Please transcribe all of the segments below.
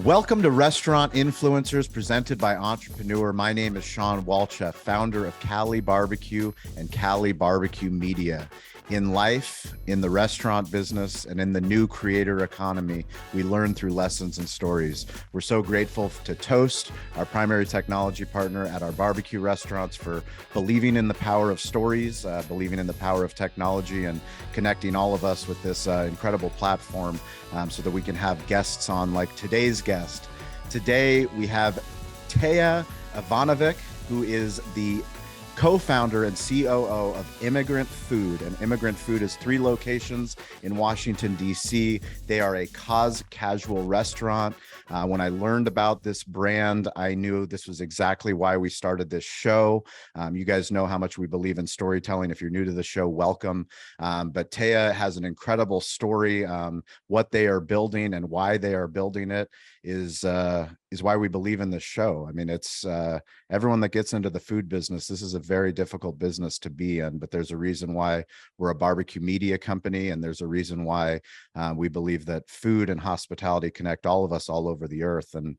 Welcome to Restaurant Influencers presented by Entrepreneur. My name is Sean Walcha, founder of Cali Barbecue and Cali Barbecue Media. In life, in the restaurant business, and in the new creator economy, we learn through lessons and stories. We're so grateful to Toast, our primary technology partner at our barbecue restaurants, for believing in the power of stories, believing in the power of technology, and connecting all of us with this incredible platform so that we can have guests on like today's guest. Today, we have Téa Ivanovic, who is the co-founder and COO of Immigrant Food. And Immigrant Food is 3 locations in Washington, D.C. They are a casual restaurant. When I learned about this brand, I knew this was exactly why we started this show. You guys know how much we believe in storytelling. If you're new to the show, welcome. But Téa has an incredible story. What they are building and why they are building it is why we believe in this show. I mean, it's everyone that gets into the food business, this is a very difficult business to be in, but there's a reason why we're a barbecue media company, and there's a reason why we believe that food and hospitality connect all of us all over the earth. And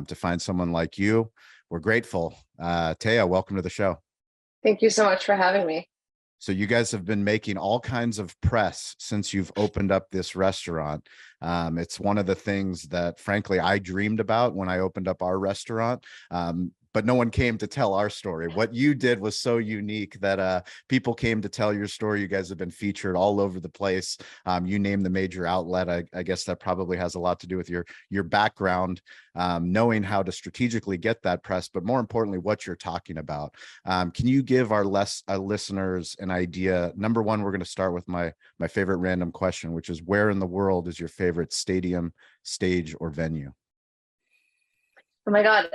to find someone like you, we're grateful. Téa, welcome to the show. Thank you so much for having me. So you guys have been making all kinds of press since you've opened up this restaurant. It's one of the things that, frankly, I dreamed about when I opened up our restaurant. But no one came to tell our story. What you did was so unique that people came to tell your story. You guys have been featured all over the place. You named the major outlet. I guess that probably has a lot to do with your background, knowing how to strategically get that press, but more importantly, what you're talking about. Can you give our listeners an idea? Number one, we're going to start with my favorite random question, which is, where in the world is your favorite stadium, stage, or venue? Oh my God,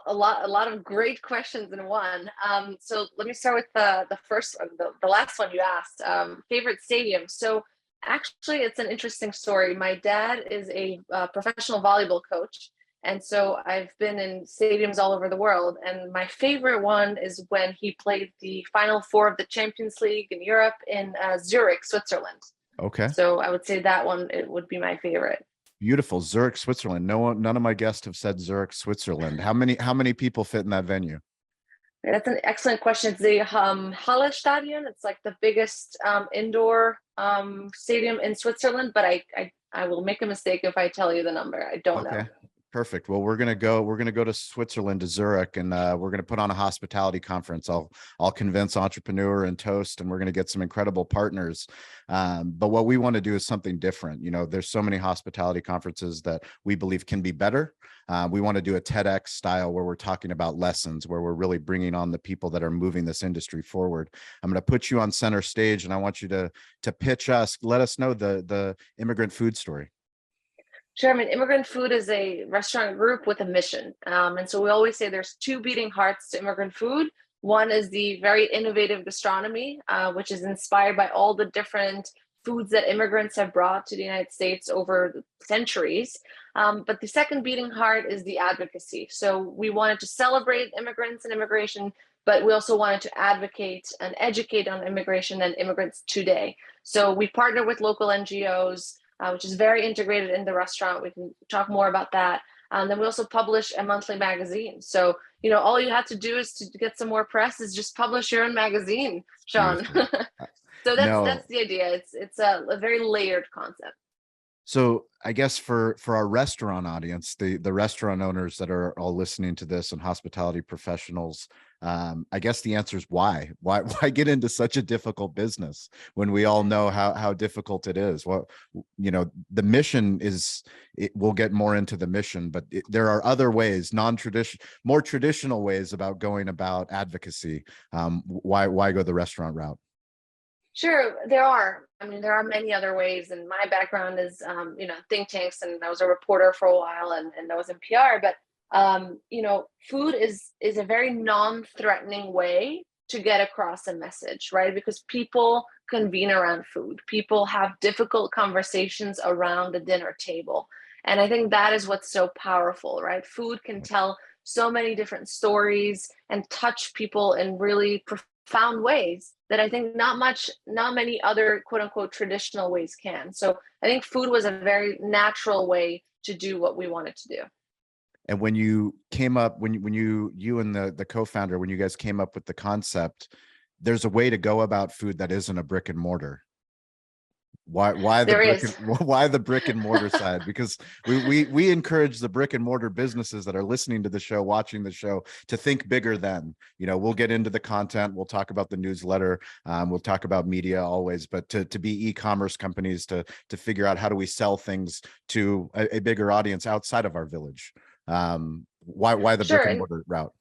a lot of great questions in one. So let me start with the first one, the last one you asked. Favorite stadium. So actually, it's an interesting story. My dad is a professional volleyball coach, and so I've been in stadiums all over the world. And my favorite one is when he played the Final Four of the Champions League in Europe in Zurich, Switzerland. Okay. So I would say that one, it would be my favorite. Beautiful. Zurich, Switzerland. None of my guests have said Zurich, Switzerland. How many people fit in that venue? That's an excellent question. It's the Halle Stadion. It's like the biggest indoor stadium in Switzerland, but I will make a mistake if I tell you the number. I don't know. Perfect. Well, we're gonna go to Switzerland, to Zurich, and we're gonna put on a hospitality conference. I'll convince Entrepreneur and Toast, and we're gonna get some incredible partners. But what we want to do is something different. You know, there's so many hospitality conferences that we believe can be better. We want to do a TEDx style where we're talking about lessons, where we're really bringing on the people that are moving this industry forward. I'm going to put you on center stage, and I want you to pitch us. Let us know the Immigrant Food story. Sure. I mean, Immigrant Food is a restaurant group with a mission. And so we always say there's 2 beating hearts to Immigrant Food. One is the very innovative gastronomy, which is inspired by all the different foods that immigrants have brought to the United States over centuries. But the second beating heart is the advocacy. So we wanted to celebrate immigrants and immigration, but we also wanted to advocate and educate on immigration and immigrants today. So we partner with local NGOs, which is very integrated in the restaurant. We can talk more about that. Then we also publish a monthly magazine. So, you know, all you have to do is to get some more press is just publish your own magazine, Sean. So that's the idea. It's a very layered concept. So I guess for our restaurant audience, the restaurant owners that are all listening to this and hospitality professionals, I guess the answer is why get into such a difficult business when we all know how difficult it is? Well, you know, the mission is, we'll get more into the mission, but there are other ways, more traditional ways about going about advocacy. Why go the restaurant route? Sure, there are. I mean, there are many other ways. And my background is, think tanks, and I was a reporter for a while, and I was in PR. But food is a very non-threatening way to get across a message, right? Because people convene around food. People have difficult conversations around the dinner table, and I think that is what's so powerful, right? Food can tell so many different stories and touch people in really profound ways that I think not many other quote unquote traditional ways can. So I think food was a very natural way to do what we wanted to do. And when you came up, when you and the co-founder, when you guys came up with the concept, there's a way to go about food that isn't a brick and mortar. Why the There brick is. and why the brick and mortar side? Because we encourage the brick and mortar businesses that are listening to the show, watching the show, to think bigger than, we'll get into the content, we'll talk about the newsletter, we'll talk about media always, but to be e-commerce companies, to figure out how do we sell things to a bigger audience outside of our village. Why the brick Sure. and And mortar route?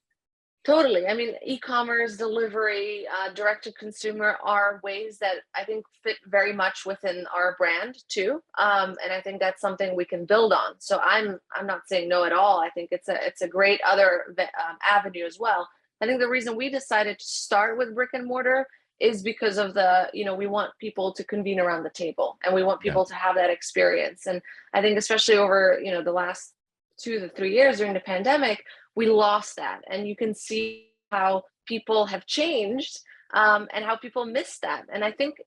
totally. I mean, e-commerce, delivery, direct to consumer are ways that I think fit very much within our brand too, and I think that's something we can build on. So I'm not saying no at all. I think it's a great other avenue as well. I think the reason we decided to start with brick and mortar is because of we want people to convene around the table, and we want Yeah. people to have that experience. And I think especially over the last 2 to 3 years during the pandemic, we lost that, and you can see how people have changed, and how people miss that. And I think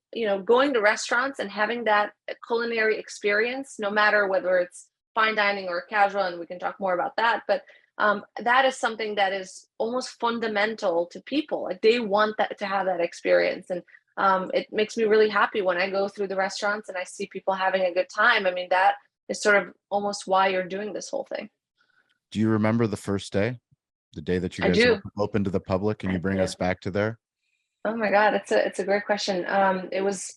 going to restaurants and having that culinary experience, no matter whether it's fine dining or casual, and we can talk more about that, but that is something that is almost fundamental to people. Like, they want that, to have that experience. And it makes me really happy when I go through the restaurants and I see people having a good time. I mean, that is sort of almost why you're doing this whole thing. Do you remember the first day, the day that you I guys do. opened to the public? Can you I bring do. us back to there? Oh my God, it's a great question. It was,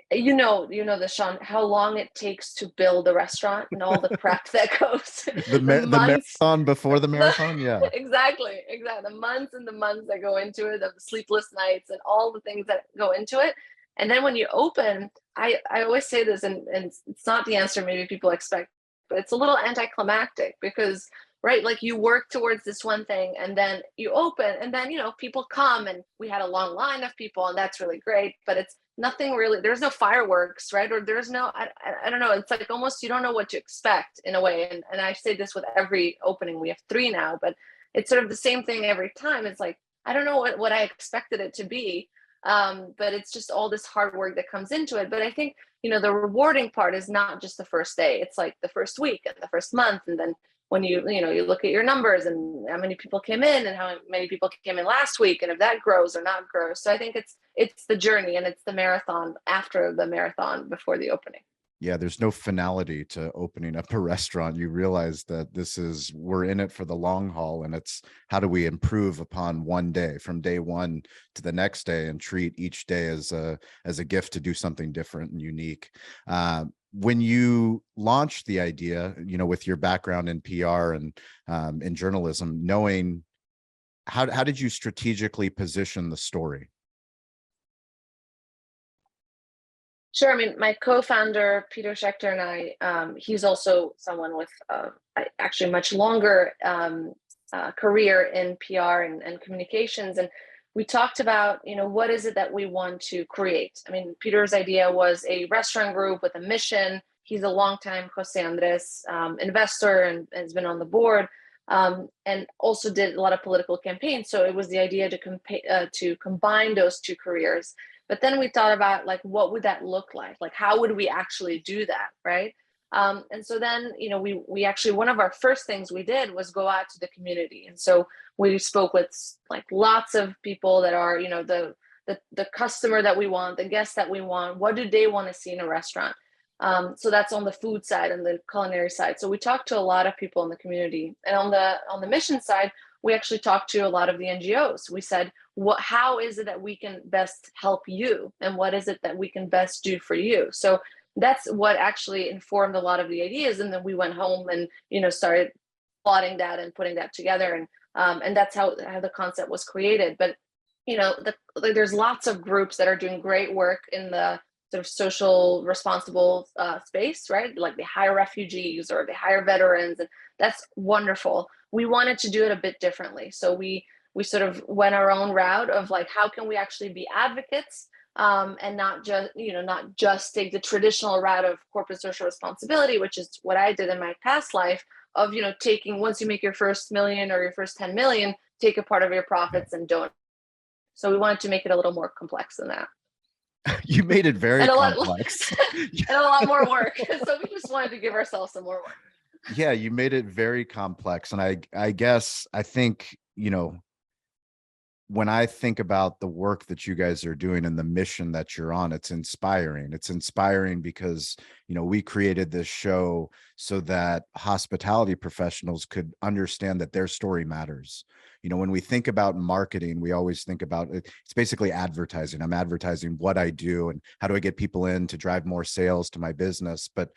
this, Sean, how long it takes to build a restaurant and all the prep that goes, the The months, marathon before the the marathon? Yeah. exactly, the months and the months that go into it, the sleepless nights and all the things that go into it. And then when you open, I always say this, and it's not the answer maybe people expect, but it's a little anticlimactic because, right, like, you work towards this one thing and then you open, and then people come, and we had a long line of people, and that's really great, but it's nothing really. There's no fireworks, right? Or there's no, I don't know, it's like almost you don't know what to expect in a way. And I say this with every opening. We have 3 now, but it's sort of the same thing every time. It's like, I don't know what I expected it to be, but it's just all this hard work that comes into it. But I think the rewarding part is not just the first day. It's like the first week and the first month, and then when you look at your numbers and how many people came in and how many people came in last week, and if that grows or not grows. So I think it's the journey, and it's the marathon after the marathon before the opening. Yeah, there's no finality to opening up a restaurant. You realize that we're in it for the long haul, and it's how do we improve upon one day, from day one to the next day, and treat each day as a gift to do something different and unique. When you launched the idea, with your background in PR and in journalism, knowing how did you strategically position the story? Sure. I mean, my co-founder, Peter Schechter, and I, he's also someone with actually much longer career in PR and communications. And we talked about, what is it that we want to create? I mean, Peter's idea was a restaurant group with a mission. He's a longtime Jose Andres investor and has been on the board, and also did a lot of political campaigns. So it was the idea to combine those 2 careers. But then we thought about, like, what would that look like? Like, how would we actually do that, right? And so then, we actually, one of our first things we did was go out to the community. And so we spoke with, like, lots of people that are, the customer that we want, the guests that we want. What do they want to see in a restaurant? So that's on the food side and the culinary side. So we talked to a lot of people in the community, and on the mission side, we actually talked to a lot of the NGOs. We said, how is it that we can best help you, and what is it that we can best do for you? So that's what actually informed a lot of the ideas. And then we went home and started plotting that and putting that together, and that's how the concept was created. But there's lots of groups that are doing great work in the sort of social responsible space, right? Like, they hire refugees or they hire veterans, and that's wonderful. We wanted to do it a bit differently, so we sort of went our own route of, like, how can we actually be advocates, and not just take the traditional route of corporate social responsibility, which is what I did in my past life, of taking, once you make your first million or your first 10 million, take a part of your profits and donate. So we wanted to make it a little more complex than that. You made it very and complex. and a lot more work. So we just wanted to give ourselves some more work. Yeah, you made it very complex. And I guess I think, when I think about the work that you guys are doing and the mission that you're on, it's inspiring. It's inspiring because, we created this show so that hospitality professionals could understand that their story matters. When we think about marketing, we always think about it. It's basically advertising. I'm advertising what I do and how do I get people in to drive more sales to my business. But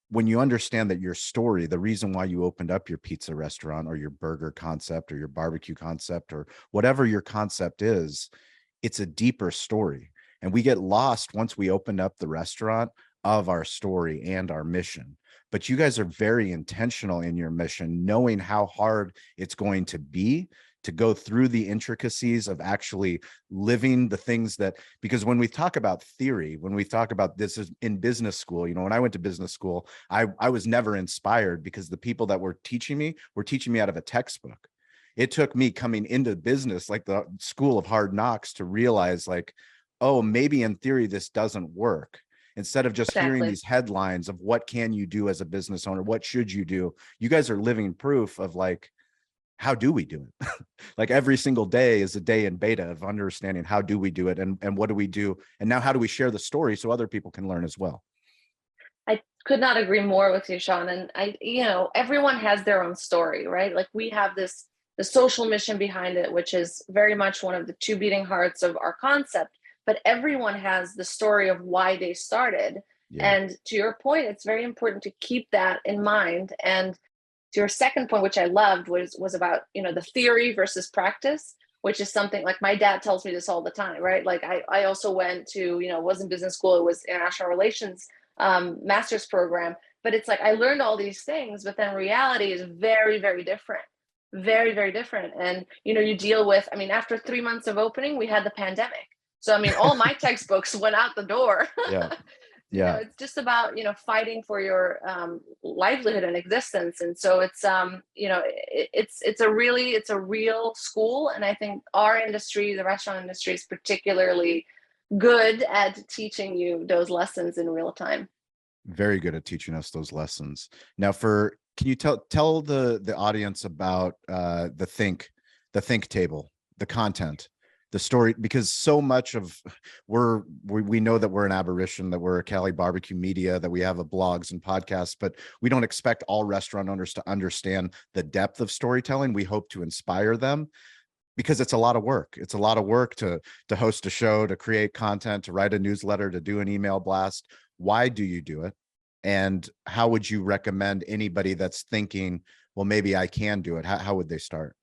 when you understand that your story, the reason why you opened up your pizza restaurant or your burger concept or your barbecue concept or whatever your concept is, it's a deeper story. And we get lost once we open up the restaurant of our story and our mission. But you guys are very intentional in your mission, knowing how hard it's going to be to go through the intricacies of actually living the things that, because when we talk about theory, when we talk about this is in business school, when I went to business school, I was never inspired because the people that were teaching me out of a textbook. It took me coming into business, like the school of hard knocks, to realize like, oh, maybe in theory, this doesn't work. Instead of just hearing Exactly. these headlines of what can you do as a business owner, what should you do? You guys are living proof of like, how do we do it? Like every single day is a day in beta of understanding how do we do it and what do we do? And now how do we share the story so other people can learn as well? I could not agree more with you, Sean. And everyone has their own story, right? Like we have the social mission behind it, which is very much one of the two beating hearts of our concept. But everyone has the story of why they started. Yeah. And to your point, it's very important to keep that in mind. And to your second point, which I loved, was about the theory versus practice, which is something like my dad tells me this all the time, right? Like I also went to was in business school, it was international relations master's program, but it's like I learned all these things, but then reality is very, very different, very, very different. And you deal with, I mean, after 3 months of opening, we had the pandemic. So I mean, all my textbooks went out the door. Yeah. Yeah. It's just about fighting for your livelihood and existence. And so it's it's a real school. And I think our industry, the restaurant industry, is particularly good at teaching you those lessons in real time. Very good at teaching us those lessons. Now can you tell the audience about the think table, the content, the story, because so much of we know that we're an aberration, that we're a Cali barbecue media, that we have a blogs and podcasts, but we don't expect all restaurant owners to understand the depth of storytelling. We hope to inspire them because it's a lot of work. It's a lot of work to host a show, to create content, to write a newsletter, to do an email blast. Why do you do it? And how would you recommend anybody that's thinking, well, maybe I can do it? How would they start?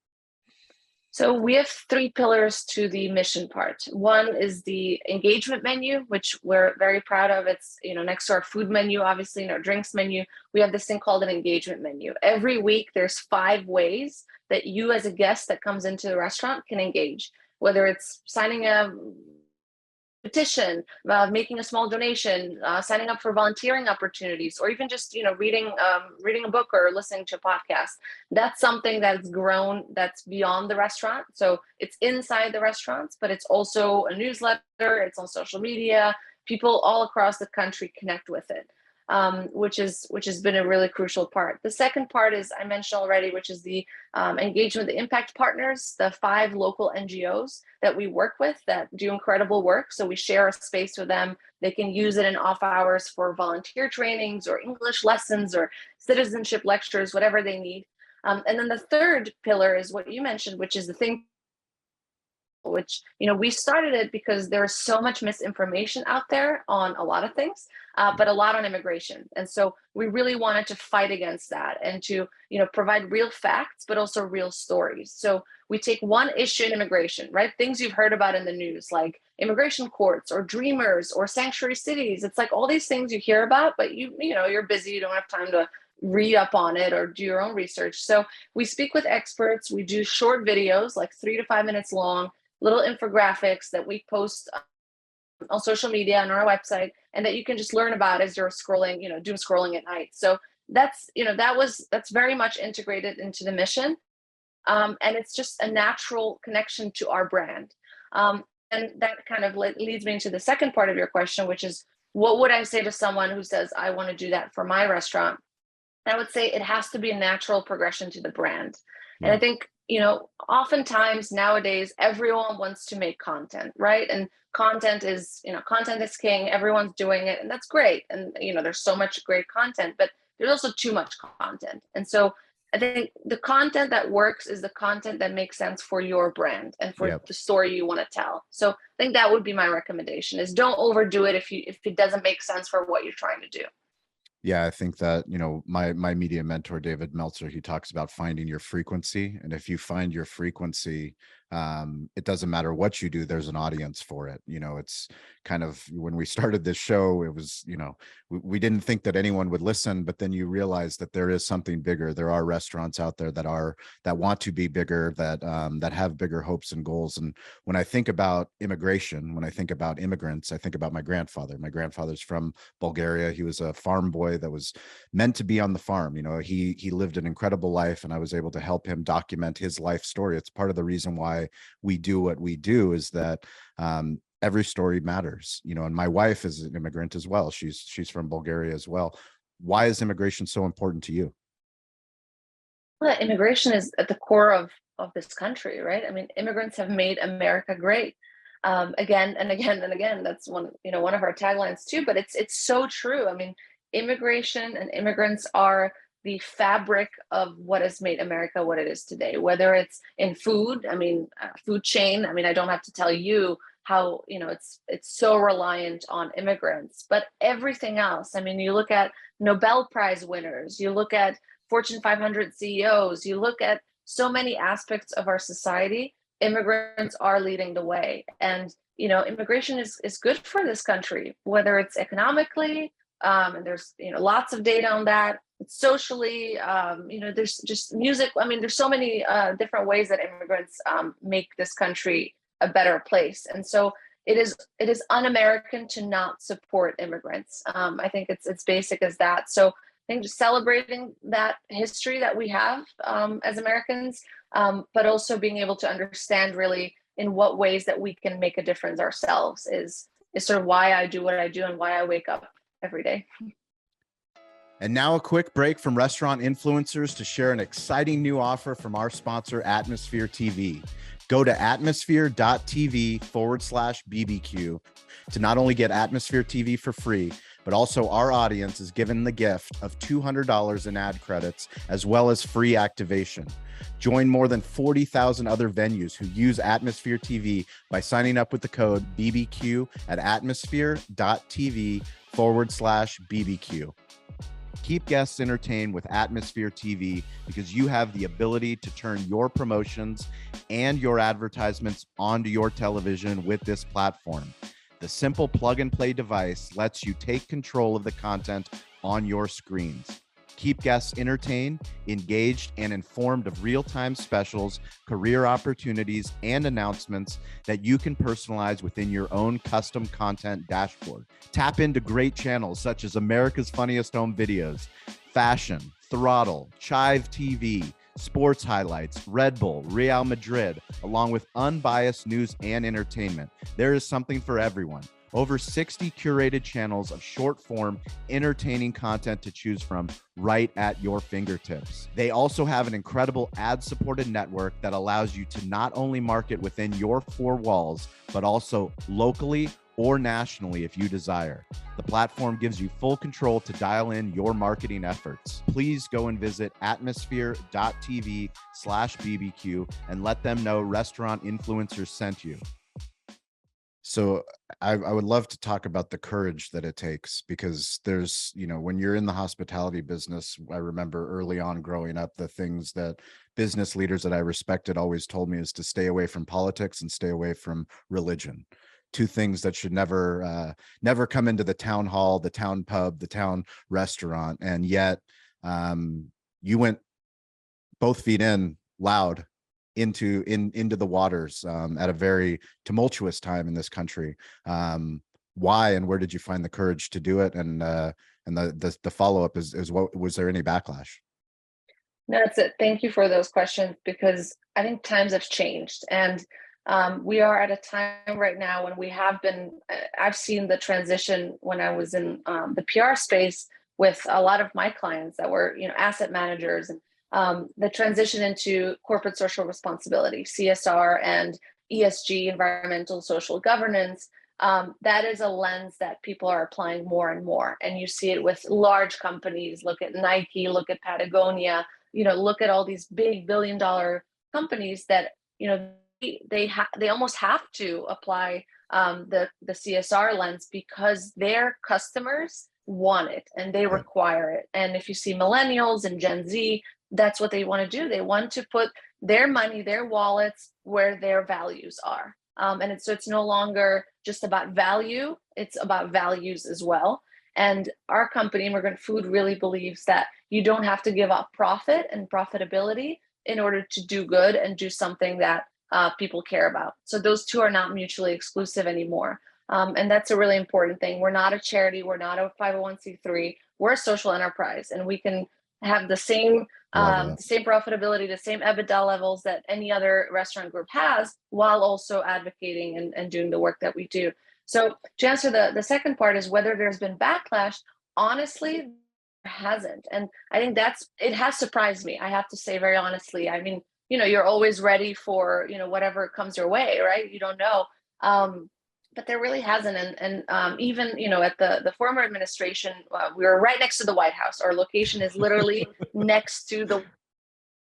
So we have three pillars to the mission part. One is the engagement menu, which we're very proud of. It's next to our food menu, obviously, and our drinks menu. We have this thing called an engagement menu. Every week, there's 5 ways that you, as a guest that comes into the restaurant, can engage. Whether it's signing a petition, making a small donation, signing up for volunteering opportunities, or even just reading a book or listening to a podcast. That's something that's grown, that's beyond the restaurant. So it's inside the restaurants, but it's also a newsletter, it's on social media. People all across the country connect with it. Which has been a really crucial part. The second part is, I mentioned already, which is the engagement, the impact partners, the 5 local NGOs that we work with that do incredible work. So we share a space with them. They can use it in off hours for volunteer trainings or English lessons or citizenship lectures, whatever they need. And then the third pillar is what you mentioned, which is the thing, which we started it because there is so much misinformation out there on a lot of things, but a lot on immigration. And so we really wanted to fight against that and to provide real facts, but also real stories. So we take one issue in immigration, right? Things you've heard about in the news, like immigration courts or dreamers or sanctuary cities. It's like all these things you hear about, but you're busy, you don't have time to read up on it or do your own research. So we speak with experts. We do short videos, like 3 to 5 minutes long, little infographics that we post on social media and on our website, and that you can just learn about as you're scrolling, doom scrolling at night. So that's very much integrated into the mission. And it's just a natural connection to our brand. And that kind of leads me into the second part of your question, which is, what would I say to someone who says, I want to do that for my restaurant? And I would say it has to be a natural progression to the brand. And I Yeah. think, oftentimes nowadays, everyone wants to make content, right? And content is king. Everyone's doing it, and that's great. And, there's so much great content, but there's also too much content. And so I think the content that works is the content that makes sense for your brand and for Yep. the story you want to tell. So I think that would be my recommendation: is don't overdo it if it doesn't make sense for what you're trying to do. Yeah, I think that, my media mentor, David Meltzer, he talks about finding your frequency. And if you find your frequency, it doesn't matter what you do, there's an audience for it. It's kind of, when we started this show, it was, we didn't think that anyone would listen, but then you realize that there is something bigger. There are restaurants out there that want to be bigger, that have bigger hopes and goals. And when I think about immigration, when I think about immigrants, I think about my grandfather. My grandfather's from Bulgaria. He was a farm boy that was meant to be on the farm. He lived an incredible life, and I was able to help him document his life story. It's part of the reason why we do what we do, is that every story matters. And my wife is an immigrant as well. She's from Bulgaria as well. Why is immigration so important to you? Well, immigration is at the core of this country, right? I mean, immigrants have made America great, again and again and again. That's one of our taglines too. But it's so true. I mean, immigration and immigrants are the fabric of what has made America what it is today. Whether it's in food, I mean, food chain. I mean, I don't have to tell you how it's so reliant on immigrants. But everything else. I mean, you look at Nobel Prize winners. You look at Fortune 500 CEOs. You look at so many aspects of our society. Immigrants are leading the way, and immigration is good for this country, whether it's economically, and there's lots of data on that. Socially, there's just music. I mean, there's so many different ways that immigrants make this country a better place, and so it is un-American to not support immigrants. I think it's basic as that. So I think just celebrating that history that we have as Americans, but also being able to understand really in what ways that we can make a difference ourselves is sort of why I do what I do and why I wake up every day. And now a quick break from restaurant influencers to share an exciting new offer from our sponsor, Atmosphere TV. Go to atmosphere.tv/BBQ to not only get Atmosphere TV for free, but also our audience is given the gift of $200 in ad credits, as well as free activation. Join more than 40,000 other venues who use Atmosphere TV by signing up with the code BBQ at atmosphere.tv/BBQ. Keep guests entertained with Atmosphere TV because you have the ability to turn your promotions and your advertisements onto your television with this platform. The simple plug and play device lets you take control of the content on your screens. Keep guests entertained, engaged, and informed of real-time specials, career opportunities, and announcements that you can personalize within your own custom content dashboard. Tap into great channels such as America's Funniest Home Videos, Fashion, Throttle, Chive TV, sports highlights, Red Bull, Real Madrid, along with unbiased news and entertainment. There is something for everyone. Over 60 curated channels of short form, entertaining content to choose from right at your fingertips. They also have an incredible ad supported network that allows you to not only market within your four walls, but also locally or nationally if you desire. The platform gives you full control to dial in your marketing efforts. Please go and visit atmosphere.tv/BBQ and let them know Restaurant Influencers sent you. So I would love to talk about the courage that it takes, because there's, when you're in the hospitality business, I remember early on growing up, the things that business leaders that I respected always told me is to stay away from politics and stay away from religion. Two things that should never come into the town hall, the town pub, the town restaurant. And yet you went both feet in loud into the waters at a very tumultuous time in this country. Why and where did you find the courage to do it? And the follow-up is what was there any backlash? No, that's it. Thank you for those questions, because I think times have changed, and we are at a time right now when we have been. I've seen the transition when I was in the PR space, with a lot of my clients that were, asset managers, and the transition into corporate social responsibility, CSR, and ESG, environmental social governance. That is a lens that people are applying more and more. And you see it with large companies. Look at Nike, look at Patagonia, look at all these big billion-dollar companies that, they almost have to apply the CSR lens because their customers want it and they require it. And if you see millennials and Gen Z, that's what they want to do. They want to put their money, their wallets, where their values are. And it's no longer just about value, it's about values as well. And our company, Immigrant Food, really believes that you don't have to give up profit and profitability in order to do good and do something that people care about. So those two are not mutually exclusive anymore. And that's a really important thing. We're not a charity. We're not a 501c3. We're a social enterprise, and we can have the same profitability, the same EBITDA levels that any other restaurant group has, while also advocating and doing the work that we do. So to answer the second part is whether there's been backlash. Honestly, there hasn't. And I think it has surprised me. I have to say very honestly. I mean, you're always ready for, whatever comes your way, right? You don't know. But there really hasn't. And even, at the former administration, we were right next to the White House. Our location is literally next to the White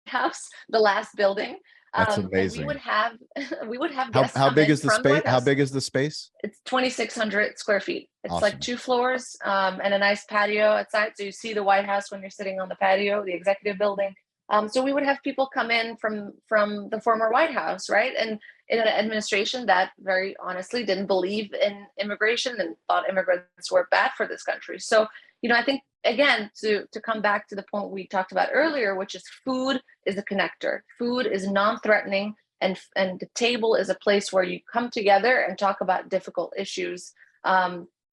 House, the last building. That's amazing. We would have guests. How big is the space? How big is the space? It's 2,600 square feet. It's awesome. like 2 floors and a nice patio outside. So you see the White House when you're sitting on the patio, the executive building. So we would have people come in from the former White House, right? And in an administration that very honestly didn't believe in immigration and thought immigrants were bad for this country. So, I think, again, to come back to the point we talked about earlier, which is food is a connector. Food is non-threatening, and the table is a place where you come together and talk about difficult issues,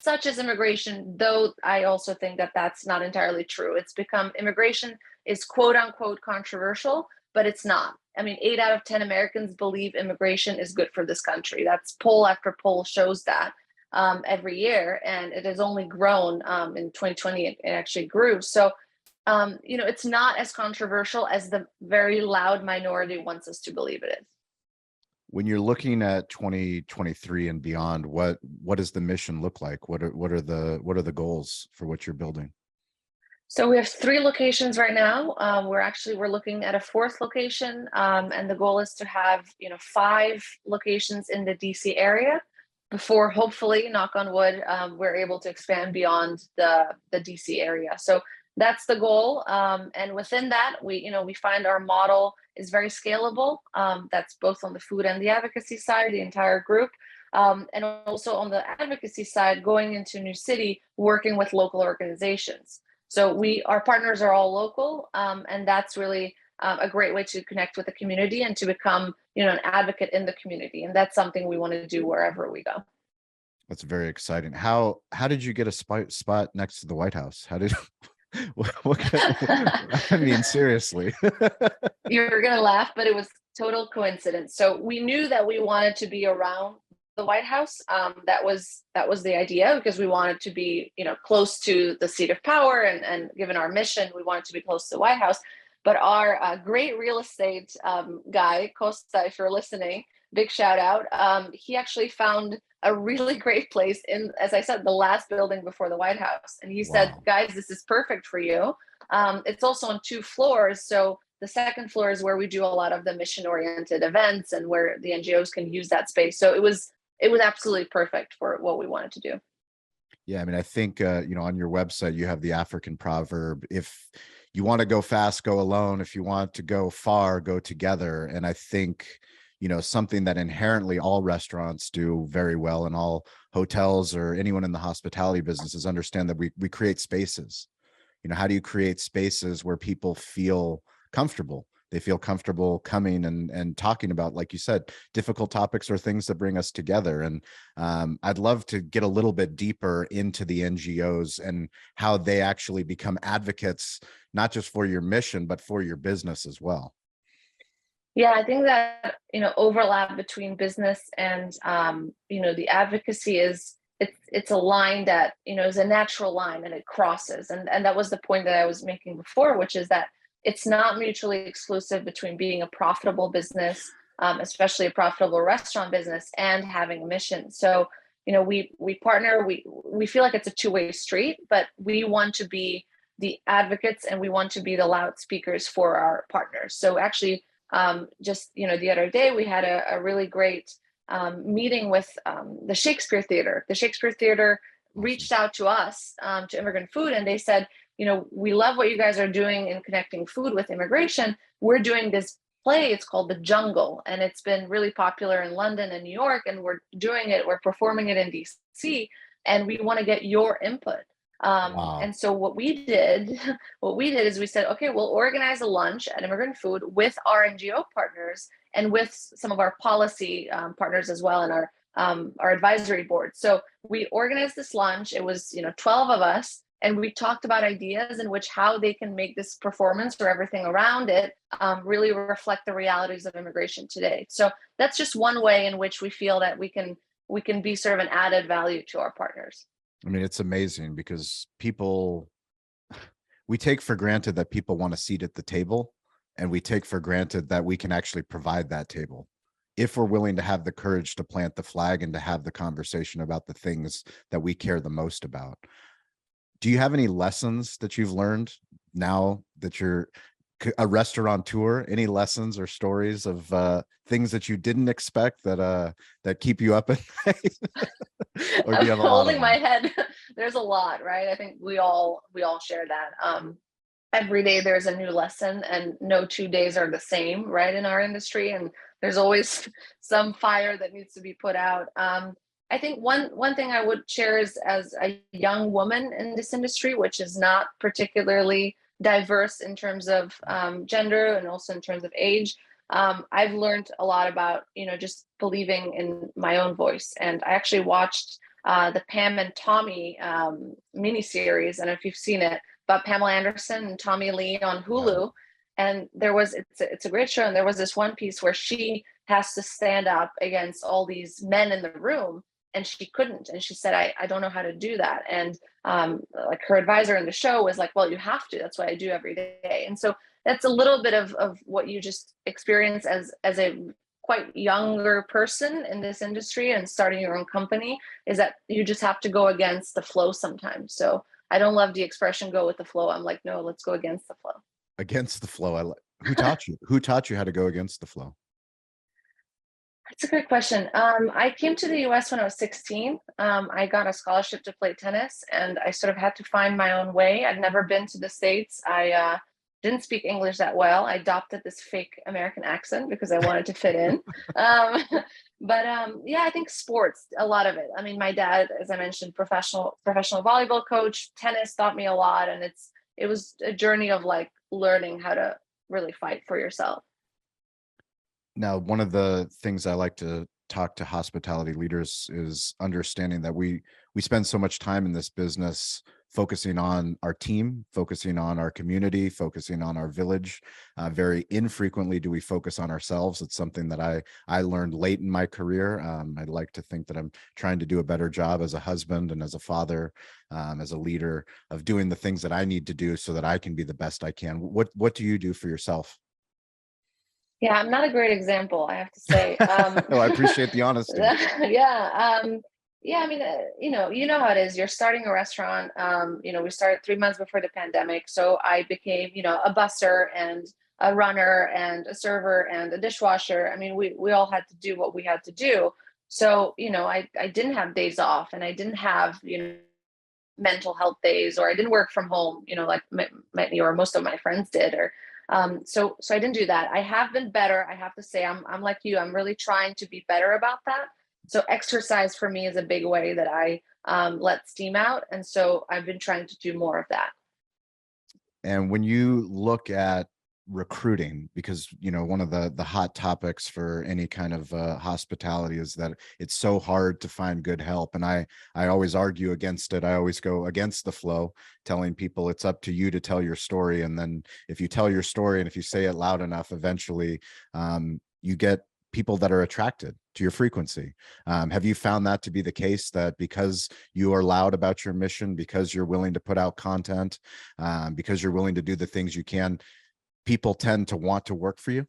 such as immigration, though I also think that that's not entirely true. It's become, immigration is quote unquote controversial, but it's not. I mean, 8 out of 10 Americans believe immigration is good for this country. That's poll after poll shows that every year, and it has only grown. In 2020, it actually grew. So, it's not as controversial as the very loud minority wants us to believe it is. When you're looking at 2023 and beyond, what does the mission look like? What are the goals for what you're building? So we have 3 locations right now. We're looking at a 4th location, and the goal is to have 5 locations in the DC area before, hopefully, knock on wood, we're able to expand beyond the DC area. So that's the goal, and within that, we find our model is very scalable. That's both on the food and the advocacy side, the entire group. And also on the advocacy side, going into a new city, working with local organizations. So our partners are all local, and that's really a great way to connect with the community and to become, an advocate in the community. And that's something we want to do wherever we go. That's very exciting. How did you get a spot next to the White House? How did? I mean, seriously. You're gonna laugh, but it was total coincidence. So we knew that we wanted to be around the White House. That was the idea, because we wanted to be, close to the seat of power, and given our mission, we wanted to be close to the White House. But our great real estate guy, Costa, if you're listening, big shout out. He actually found a really great place in, as I said, the last building before the White House. And he said, guys, this is perfect for you. It's also on 2 floors. So the 2nd floor is where we do a lot of the mission-oriented events and where the NGOs can use that space. So it was absolutely perfect for what we wanted to do. Yeah, I mean, I think, on your website, you have the African proverb, if you want to go fast, go alone. If you want to go far, go together. And I think, something that inherently all restaurants do very well, and all hotels or anyone in the hospitality business is understand that we create spaces. How do you create spaces where people feel comfortable? They feel comfortable coming and talking about, like you said, difficult topics or things that bring us together. And I'd love to get a little bit deeper into the NGOs and how they actually become advocates, not just for your mission, but for your business as well. Yeah, I think that, overlap between business and, the advocacy is it's a line that, is a natural line and it crosses. And that was the point that I was making before, which is that it's not mutually exclusive between being a profitable business, especially a profitable restaurant business, and having a mission. So, we partner, we feel like it's a two-way street, but we want to be the advocates and we want to be the loudspeakers for our partners. So actually, just, the other day we had a really great meeting with the Shakespeare Theater. The Shakespeare Theater reached out to us, to Immigrant Food, and they said, we love what you guys are doing in connecting food with immigration. We're doing this play. It's called The Jungle, and it's been really popular in London and New York, and we're performing it in DC, and we want to get your input. Wow. And so what we did is we said, okay, we'll organize a lunch at Immigrant Food with our NGO partners and with some of our policy partners as well, and our advisory board. So we organized this lunch. It was 12 of us, and we talked about ideas in which how they can make this performance or everything around it really reflect the realities of immigration today. So that's just one way in which we feel that we can be sort of an added value to our partners. I mean, it's amazing because we take for granted that people want a seat at the table, and we take for granted that we can actually provide that table if we're willing to have the courage to plant the flag and to have the conversation about the things that we care the most about. Do you have any lessons that you've learned now that you're a restaurateur? Any lessons or stories of things that you didn't expect that keep you up at night? Or do you have a lot holding my head? There's a lot, right? I think we all share that. Every day there's a new lesson, and no 2 days are the same, right, in our industry, and there's always some fire that needs to be put out. I think one thing I would share is, as a young woman in this industry, which is not particularly diverse in terms of gender and also in terms of age, I've learned a lot about, just believing in my own voice. And I actually watched the Pam and Tommy miniseries, I don't know if you've seen it, about Pamela Anderson and Tommy Lee on Hulu. And it's a great show. And there was this one piece where she has to stand up against all these men in the room, and she couldn't. And she said, I don't know how to do that. And like her advisor in the show was like, well, you have to. That's what I do every day. And so that's a little bit of what you just experience as a quite younger person in this industry and starting your own company, is that you just have to go against the flow sometimes. So I don't love the expression "go with the flow." I'm like, no, let's go against the flow. Against the flow. Who taught you? Who taught you how to go against the flow? That's a great question. I came to the US when I was 16. I got a scholarship to play tennis, and I sort of had to find my own way. I'd never been to the States. I didn't speak English that well. I adopted this fake American accent because I wanted to fit in. Yeah, I think sports, a lot of it. I mean, my dad, as I mentioned, professional volleyball coach. Tennis taught me a lot, and it was a journey of like learning how to really fight for yourself. Now, one of the things I like to talk to hospitality leaders is understanding that we spend so much time in this business focusing on our team, focusing on our community, focusing on our village. Very infrequently do we focus on ourselves. It's something that I learned late in my career. I'd like to think that I'm trying to do a better job as a husband and as a father, as a leader, of doing the things that I need to do so that I can be the best I can. What do you do for yourself? Yeah, I'm not a great example, I have to say. No, I appreciate the honesty. Yeah, I mean, you know how it is. You're starting a restaurant. We started 3 months before the pandemic, so I became, a busser and a runner and a server and a dishwasher. I mean, we all had to do what we had to do. So, I didn't have days off, and I didn't have, mental health days, or I didn't work from home, like many or most of my friends did, or so I didn't do that. I have been better. I have to say, I'm like you. I'm really trying to be better about that. So exercise for me is a big way that I let steam out, and so I've been trying to do more of that. And when you look at recruiting, because one of the hot topics for any kind of hospitality is that it's so hard to find good help, and I always argue against it. I always go against the flow, telling people it's up to you to tell your story, and then if you tell your story and if you say it loud enough, eventually you get people that are attracted to your frequency. Have you found that to be the case, that because you are loud about your mission, because you're willing to put out content, because you're willing to do the things you can, people tend to want to work for you?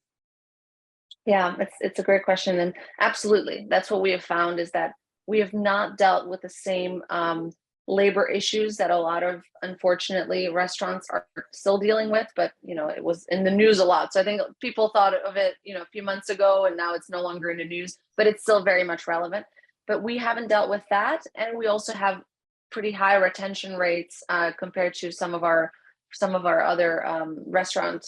Yeah, it's a great question, and absolutely, that's what we have found, is that we have not dealt with the same labor issues that a lot of, unfortunately, restaurants are still dealing with. But it was in the news a lot, so I think people thought of it, a few months ago, and now it's no longer in the news, but it's still very much relevant. But we haven't dealt with that, and we also have pretty high retention rates compared to some of our other restaurant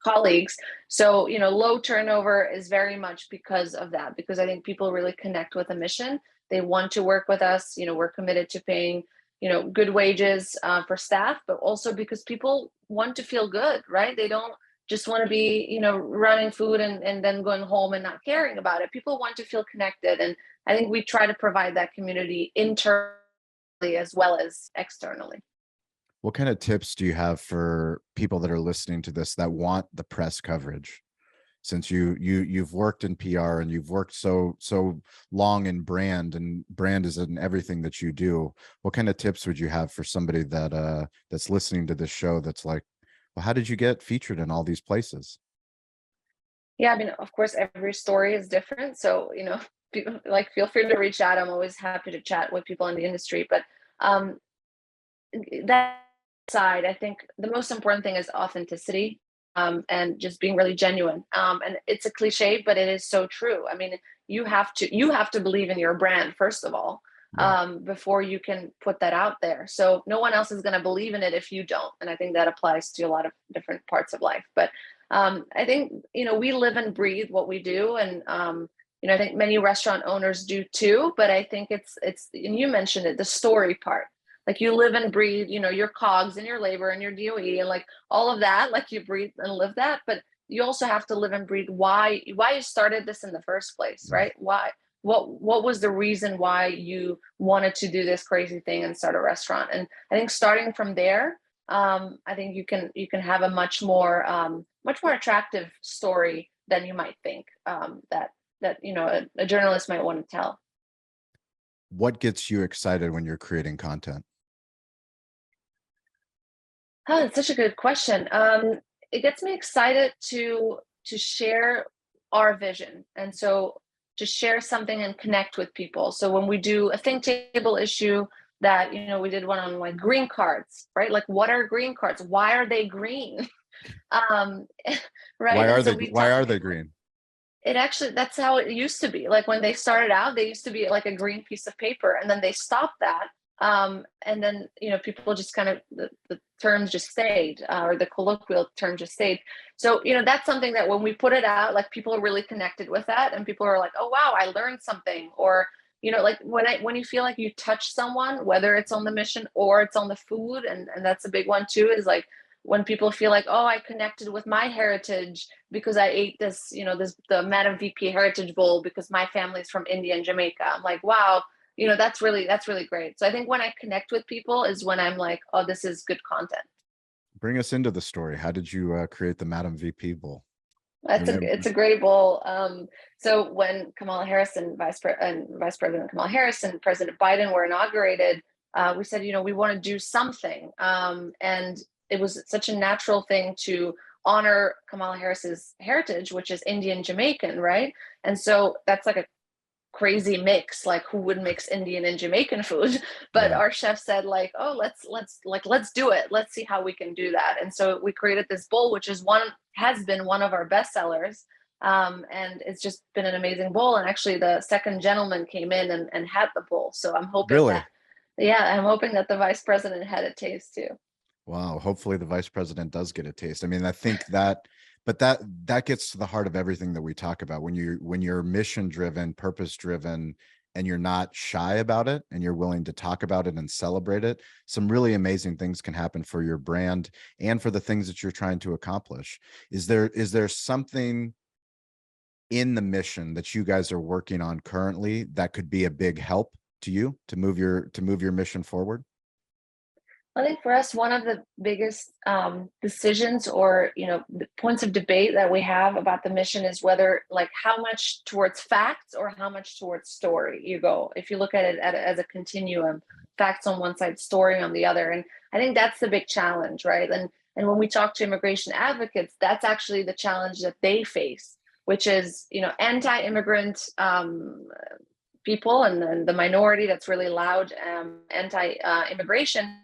colleagues. So, low turnover is very much because of that, because I think people really connect with a mission. They want to work with us. We're committed to paying, good wages for staff, but also because people want to feel good, right? They don't just want to be, running food and then going home and not caring about it. People want to feel connected. And I think we try to provide that community internally as well as externally. What kind of tips do you have for people that are listening to this that want the press coverage? Since you've worked in PR and you've worked so long in brand, and brand is in everything that you do, what kind of tips would you have for somebody that that's listening to this show that's like, well, how did you get featured in all these places? Yeah, I mean, of course, every story is different. So, people, feel free to reach out. I'm always happy to chat with people in the industry. But um, that side, I think the most important thing is authenticity, and just being really genuine. And it's a cliche, but it is so true. I mean, you have to believe in your brand first of all, Yeah. before you can put that out there. So no one else is going to believe in it if you don't. And I think that applies to a lot of different parts of life. But I think we live and breathe what we do, and I think many restaurant owners do too. But I think it's and you mentioned it, the story part. Like, you live and breathe, your cogs and your labor and your DOE and all of that, you breathe and live that. But you also have to live and breathe why you started this in the first place, Yeah. right? Why, what was the reason why you wanted to do this crazy thing and start a restaurant? And I think starting from there, I think you can have a much more attractive story than you might think, that a journalist might want to tell. What gets you excited when you're creating content? Oh, that's such a good question. It gets me excited to share our vision, and so to share something and connect with people. So when we do a think table issue, that we did one on green cards, right? Like, what are green cards? Why are they green? um, right? And so we Why talk. are they green? It actually, that's how it used to be. Like, when they started out, they used to be like a green piece of paper, and then they stopped that. And then, people just kind of, the terms just stayed, or the colloquial term just stayed. So, that's something that when we put it out, people are really connected with that, and people are like, oh, wow, I learned something. Or, when you feel like you touch someone, whether it's on the mission or it's on the food, and that's a big one too, is when people feel like, oh, I connected with my heritage because I ate this, the Madam VP Heritage Bowl because my family's from India and Jamaica. I'm like, wow, that's really great. So I think when I connect with people is when I'm like, oh, this is good content. Bring us into the story. How did you create the Madam VP Bowl? It's a great bowl. So when Kamala Harris and Vice President Kamala Harris and President Biden were inaugurated, we said, we want to do something, and it was such a natural thing to honor Kamala Harris's heritage, which is Indian Jamaican, right? And so that's like a crazy mix. Like, who would mix Indian and Jamaican food? But Yeah. our chef said, oh, let's do it. Let's see how we can do that. And so we created this bowl, which has been one of our best sellers. And it's just been an amazing bowl. And actually, the second gentleman came in and had the bowl. So I'm hoping Really? that, yeah, I'm hoping that the vice president had a taste too. Wow. Hopefully the vice president does get a taste. I mean, I think that, but that gets to the heart of everything that we talk about. When you're mission driven, purpose driven, and you're not shy about it, and you're willing to talk about it and celebrate it, some really amazing things can happen for your brand and for the things that you're trying to accomplish. Is there something in the mission that you guys are working on currently that could be a big help to you to move your mission forward? I think for us, one of the biggest decisions or the points of debate that we have about the mission is whether like how much towards facts or how much towards story you go. If you look at it as a continuum, facts on one side, story on the other, and I think that's the big challenge, right? And when we talk to immigration advocates, that's actually the challenge that they face, which is anti-immigrant people and the minority that's really loud anti-immigration.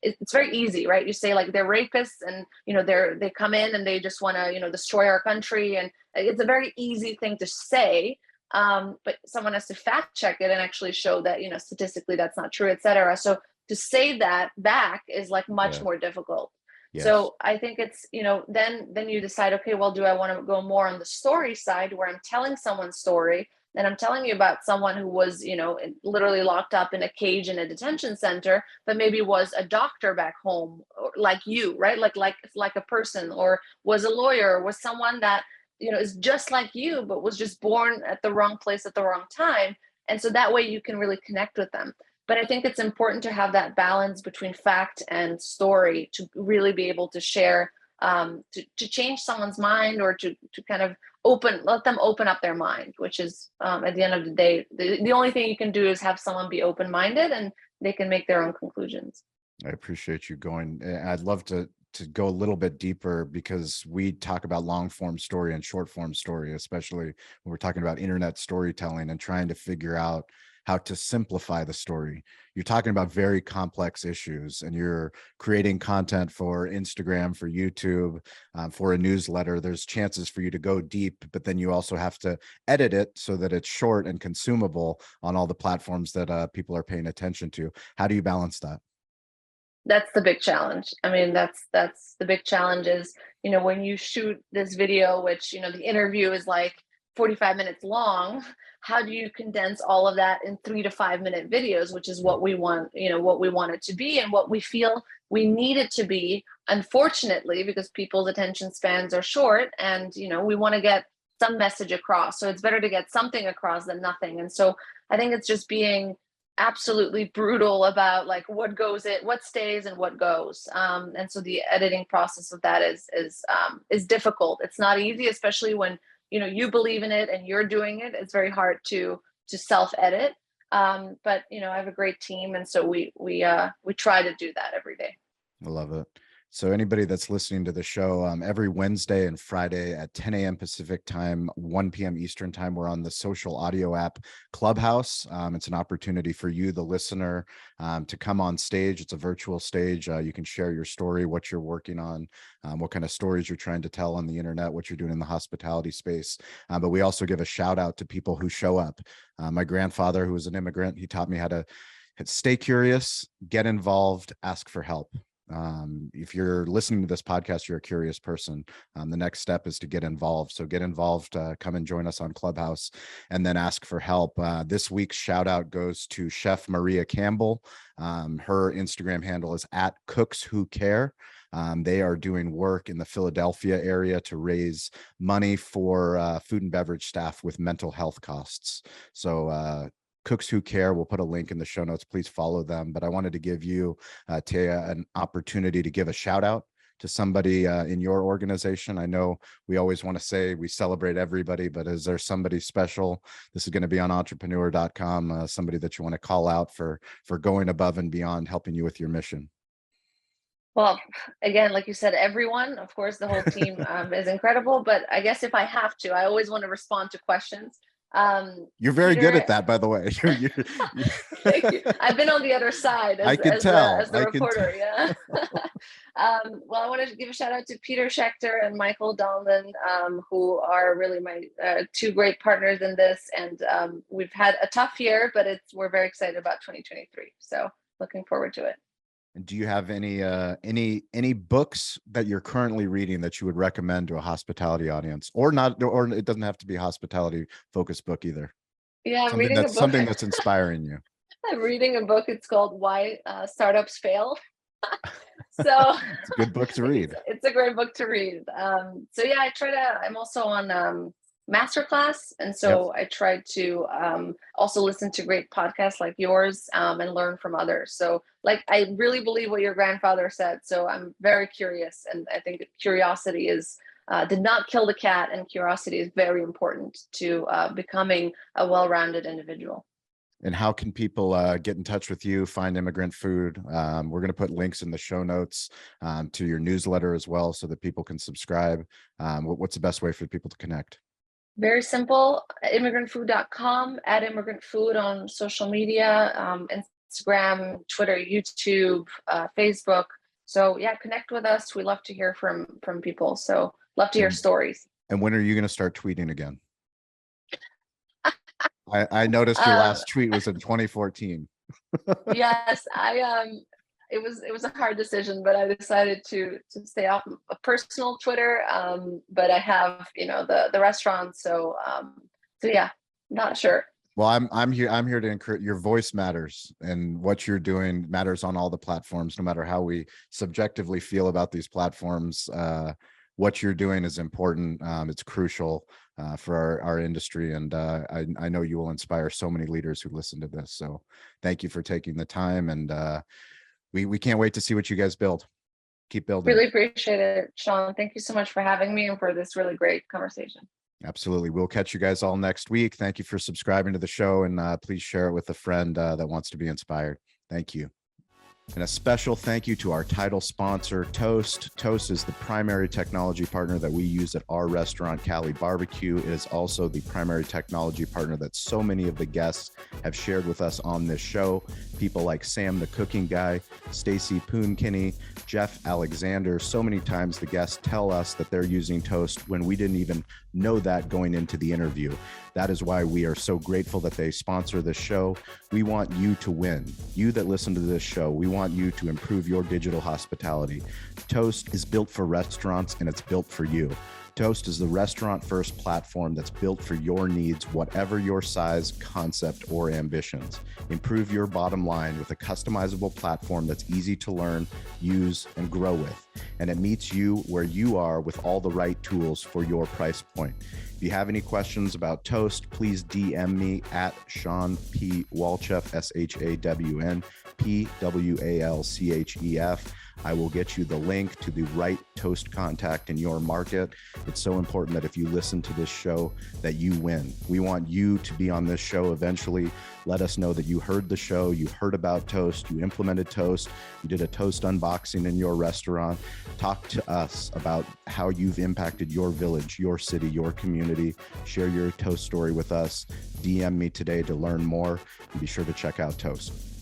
It's very easy, right? You say like they're rapists and they come in and they just want to destroy our country, and it's a very easy thing to say, but someone has to fact check it and actually show that statistically that's not true, etc. So to say that back is like much more difficult. Yes. So I think it's then you decide, okay, well, do I want to go more on the story side where I'm telling someone's story, and I'm telling you about someone who was, literally locked up in a cage in a detention center, but maybe was a doctor back home, or like you, right? Like a person, or was a lawyer, or was someone that, is just like you, but was just born at the wrong place at the wrong time. And so that way you can really connect with them. But I think it's important to have that balance between fact and story to really be able to share, to change someone's mind, or to kind of let them open up their mind, which is at the end of the day, the only thing you can do is have someone be open-minded and they can make their own conclusions. I appreciate you going. I'd love to go a little bit deeper, because we talk about long form story and short form story, especially when we're talking about internet storytelling and trying to figure out how to simplify the story. You're talking about very complex issues, and you're creating content for Instagram, for YouTube, for a newsletter. There's chances for you to go deep, but then you also have to edit it so that it's short and consumable on all the platforms that people are paying attention to. How do you balance that? That's the big challenge. I mean, that's the big challenge is, when you shoot this video, which, the interview is like 45 minutes long, how do you condense all of that in 3 to 5 minute videos, which is what we want, what we want it to be and what we feel we need it to be, unfortunately, because people's attention spans are short, and, we want to get some message across. So it's better to get something across than nothing. And so I think it's just being absolutely brutal about like what stays and what goes, and so the editing process of that is difficult. It's not easy, especially when you believe in it and you're doing it. It's very hard to self edit, but I have a great team, and so we try to do that every day. I love it. So anybody that's listening to the show, every Wednesday and Friday at 10 a.m. Pacific time, 1 p.m. Eastern time, we're on the social audio app Clubhouse. It's an opportunity for you, the listener, to come on stage. It's a virtual stage. You can share your story, what you're working on, what kind of stories you're trying to tell on the internet, what you're doing in the hospitality space. But we also give a shout out to people who show up. My grandfather, who was an immigrant, he taught me how to stay curious, get involved, ask for help. If you're listening to this podcast, you're a curious person. The next step is to get involved. So get involved, come and join us on Clubhouse, and then ask for help. This week's shout out goes to Chef Maria Campbell. Her Instagram handle is @CooksWhoCare. They are doing work in the Philadelphia area to raise money for food and beverage staff with mental health costs. So Cooks Who Care, we'll put a link in the show notes. Please follow them. But I wanted to give you, Téa, an opportunity to give a shout out to somebody in your organization. I know we always want to say we celebrate everybody, but is there somebody special? This is going to be on entrepreneur.com, somebody that you want to call out for going above and beyond, helping you with your mission. Well, again, like you said, everyone, of course, the whole team is incredible. But I guess if I have to, I always want to respond to questions. You're very good at that, by the way. Thank you. I've been on the other side as the reporter. Yeah. Well, I want to give a shout out to Peter Schechter and Michael Dahlman, who are really my two great partners in this. And we've had a tough year, but we're very excited about 2023. So looking forward to it. And do you have any books that you're currently reading that you would recommend to a hospitality audience, or not, or it doesn't have to be a hospitality focused book either? Yeah, I'm reading a book. Something that's inspiring you. I'm reading a book. It's called Why Startups Fail. So it's a good book to read. It's a great book to read. So yeah, I'm also on masterclass. And so I tried to also listen to great podcasts like yours and learn from others. So like, I really believe what your grandfather said. So I'm very curious. And I think curiosity is did not kill the cat, and curiosity is very important to becoming a well-rounded individual. And how can people get in touch with you, find Immigrant Food? We're going to put links in the show notes to your newsletter as well, so that people can subscribe. What's the best way for people to connect? Very simple, immigrantfood.com, at Immigrant Food on social media, Instagram, Twitter, YouTube, Facebook. So yeah, connect with us. We love to hear from people. So love to hear stories. And when are you going to start tweeting again? I noticed your last tweet was in 2014. Yes, it was a hard decision, but I decided to stay off a personal Twitter. But I have, the restaurant. So yeah, not sure. Well, I'm here to encourage. Your voice matters, and what you're doing matters on all the platforms, no matter how we subjectively feel about these platforms. What you're doing is important. It's crucial for our industry. And I know you will inspire so many leaders who listen to this. So thank you for taking the time. And we can't wait to see what you guys build. Keep building. Really appreciate it, Sean. Thank you so much for having me and for this really great conversation. Absolutely. We'll catch you guys all next week. Thank you for subscribing to the show, and please share it with a friend that wants to be inspired. Thank you. And a special thank you to our title sponsor, Toast. Toast is the primary technology partner that we use at our restaurant, Cali Barbecue. It is also the primary technology partner that so many of the guests have shared with us on this show. People like Sam the Cooking Guy, Stacy Poonkinney, Jeff Alexander. So many times the guests tell us that they're using Toast when we didn't even know that going into the interview. That is why we are so grateful that they sponsor this show. We want you to win. You that listen to this show, we want you to improve your digital hospitality. Toast is built for restaurants, and it's built for you. Toast is the restaurant-first platform that's built for your needs, whatever your size, concept, or ambitions. Improve your bottom line with a customizable platform that's easy to learn, use, and grow with. And it meets you where you are with all the right tools for your price point. If you have any questions about Toast, please DM me at Sean P. Walchef, ShawnPWalchef. I will get you the link to the right Toast contact in your market. It's so important that if you listen to this show, that you win. We want you to be on this show eventually. Let us know that you heard the show, you heard about Toast, you implemented Toast, you did a Toast unboxing in your restaurant. Talk to us about how you've impacted your village, your city, your community. Share your Toast story with us. DM me today to learn more, and be sure to check out Toast.